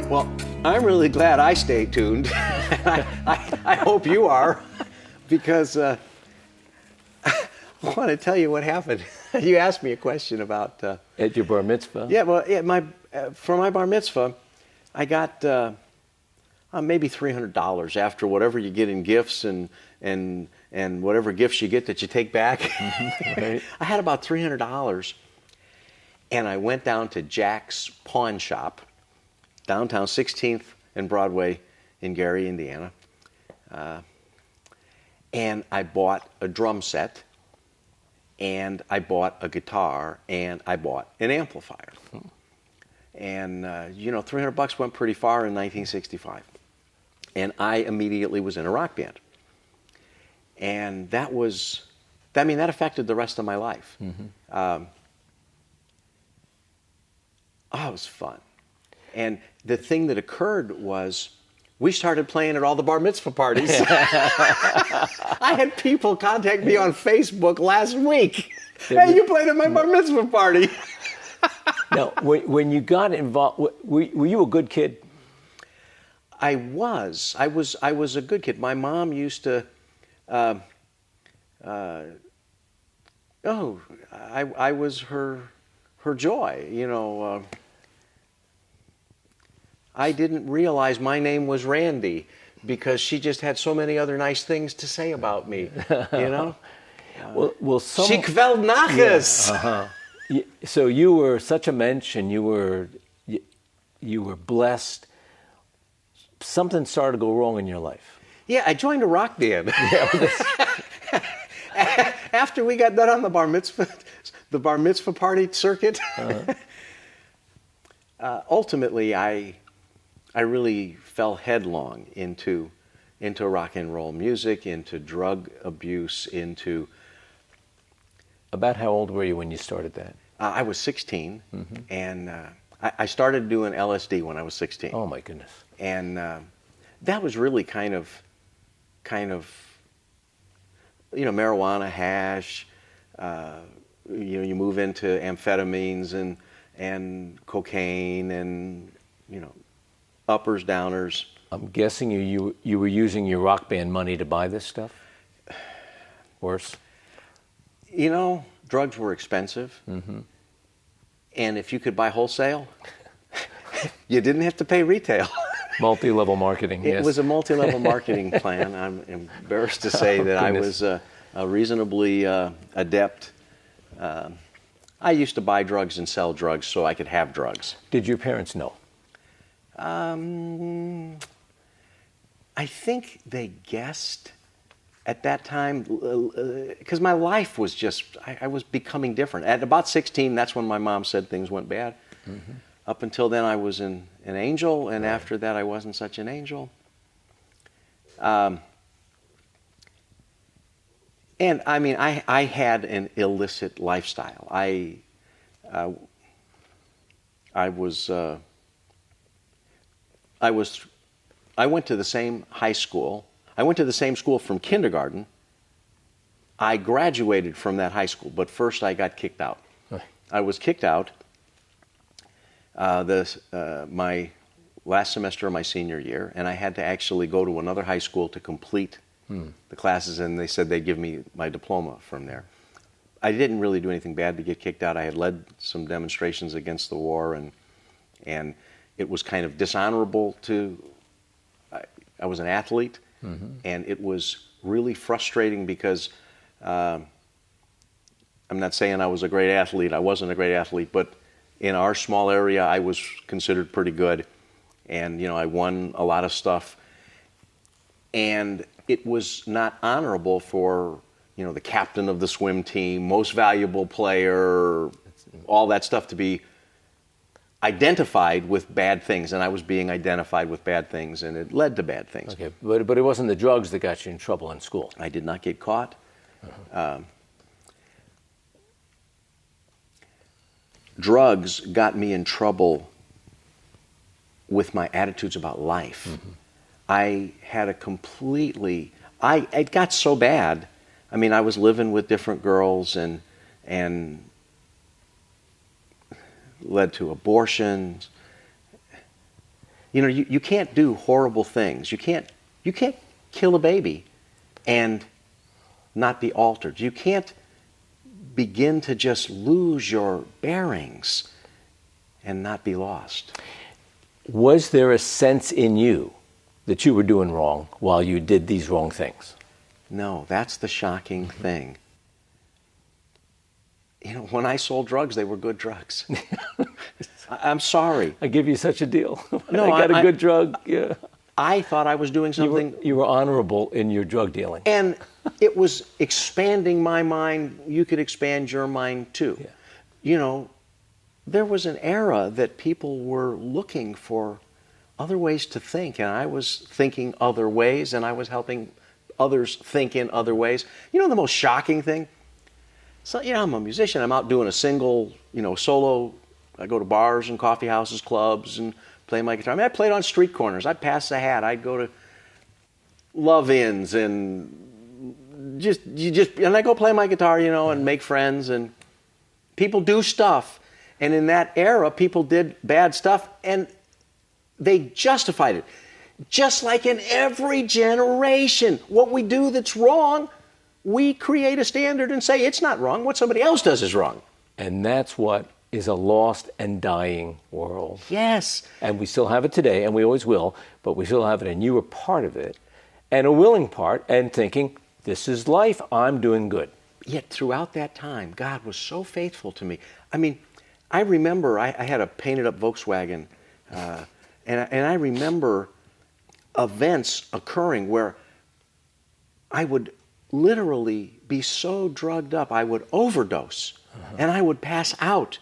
Well, I'm really glad I stayed tuned. I hope you are, because I want to tell you what happened. You asked me a question about... At your bar mitzvah? Yeah, well, for my bar mitzvah, I got maybe $300 after whatever you get in gifts and whatever gifts you get that you take back. Mm-hmm. Right. I had about $300, and I went down to Jack's Pawn Shop, downtown 16th and Broadway in Gary, Indiana. And I bought a drum set, and I bought a guitar, and I bought an amplifier. And, $300 went pretty far in 1965. And I immediately was in a rock band. And that affected the rest of my life. Mm-hmm. It was fun. And the thing that occurred was we started playing at all the bar mitzvah parties. I had people contact me on Facebook last week. Hey, you played at my bar mitzvah party. Now, when you got involved, were you a good kid? I was a good kid. My mom used to, I was her joy, I didn't realize my name was Randy because she just had so many other nice things to say about me, Well, She kwelt naches. Yeah, so you were such a mensch, and you were blessed. Something started to go wrong in your life. Yeah, I joined a rock band. After we got done on the bar mitzvah party circuit, ultimately I really fell headlong into rock and roll music, into drug abuse, into... About how old were you when you started that? I was 16, mm-hmm. and I started doing LSD when I was 16. Oh my goodness! And that was really kind of, marijuana, hash. You move into amphetamines and cocaine and uppers, downers. I'm guessing you were using your rock band money to buy this stuff. Worse. Drugs were expensive. Mm-hmm. And if you could buy wholesale, you didn't have to pay retail. Multi-level marketing, yes. It was a multi-level marketing plan. I'm embarrassed to say that I was a reasonably adept. I used to buy drugs and sell drugs so I could have drugs. Did your parents know? I think they guessed at that time, because my life was I was becoming different. At about 16, that's when my mom said things went bad. Mm-hmm. Up until then, I was an angel, and after that, I wasn't such an angel. And I had an illicit lifestyle. I went to the same high school. I went to the same school from kindergarten. I graduated from that high school, but first I got kicked out. Right. I was kicked out my last semester of my senior year, and I had to actually go to another high school to complete the classes, and they said they'd give me my diploma from there. I didn't really do anything bad to get kicked out. I had led some demonstrations against the war, and it was kind of dishonorable to... I was an athlete, mm-hmm. and it was really frustrating because I'm not saying I was a great athlete. I wasn't a great athlete, but in our small area, I was considered pretty good, and I won a lot of stuff. And it was not honorable for the captain of the swim team, most valuable player, all that stuff to be identified with bad things, and I was being identified with bad things, and it led to bad things. Okay, but it wasn't the drugs that got you in trouble in school. I did not get caught. Uh-huh. Drugs got me in trouble with my attitudes about life. Mm-hmm. I had it got so bad. I was living with different girls and led to abortions. You know, you can't do horrible things. You can't kill a baby and not be altered. You can't begin to just lose your bearings and not be lost. Was there a sense in you that you were doing wrong while you did these wrong things? No, that's the shocking thing. You know, when I sold drugs, they were good drugs. I'm sorry. I give you such a deal. No, I got a good drug. Yeah. I thought I was doing something. You were honorable in your drug dealing. And it was expanding my mind. You could expand your mind too. Yeah. You know, there was an era that people were looking for other ways to think, and I was thinking other ways, and I was helping others think in other ways. You know the most shocking thing? So, you know, I'm a musician. I'm out doing a single, you know, solo. I go to bars and coffee houses, clubs, and play my guitar. I mean, I played on street corners. I'd pass the hat. I'd go to love-ins and and I go play my guitar, you know, and make friends. And people do stuff. And in that era, people did bad stuff, and they justified it. Just like in every generation, what we do that's wrong, we create a standard and say it's not wrong. What somebody else does is wrong. And that's what is a lost and dying world. Yes. And we still have it today, and we always will, but we still have it, and you were part of it, and a willing part, and thinking, this is life, I'm doing good. Yet throughout that time, God was so faithful to me. I mean, I remember I had a painted-up Volkswagen, and I remember events occurring where I would literally be so drugged up, I would overdose, and I would pass out.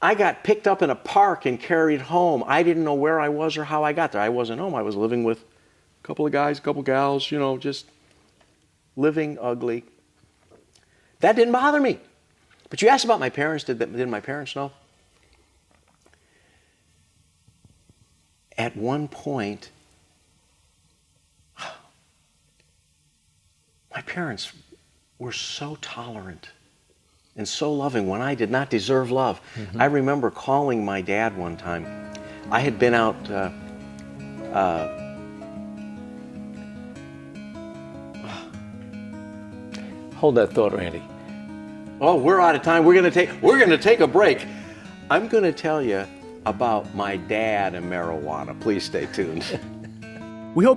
I got picked up in a park and carried home. I didn't know where I was or how I got there. I wasn't home. I was living with a couple of guys, a couple of gals, you know, just living ugly. That didn't bother me. But you asked about my parents. Did my parents know? At one point, my parents were so tolerant and so loving when I did not deserve love. Mm-hmm. I remember calling my dad one time. I had been out Hold that thought, Randy. Oh, we're out of time. We're going to take a break. I'm going to tell you about my dad and marijuana. Please stay tuned. We hope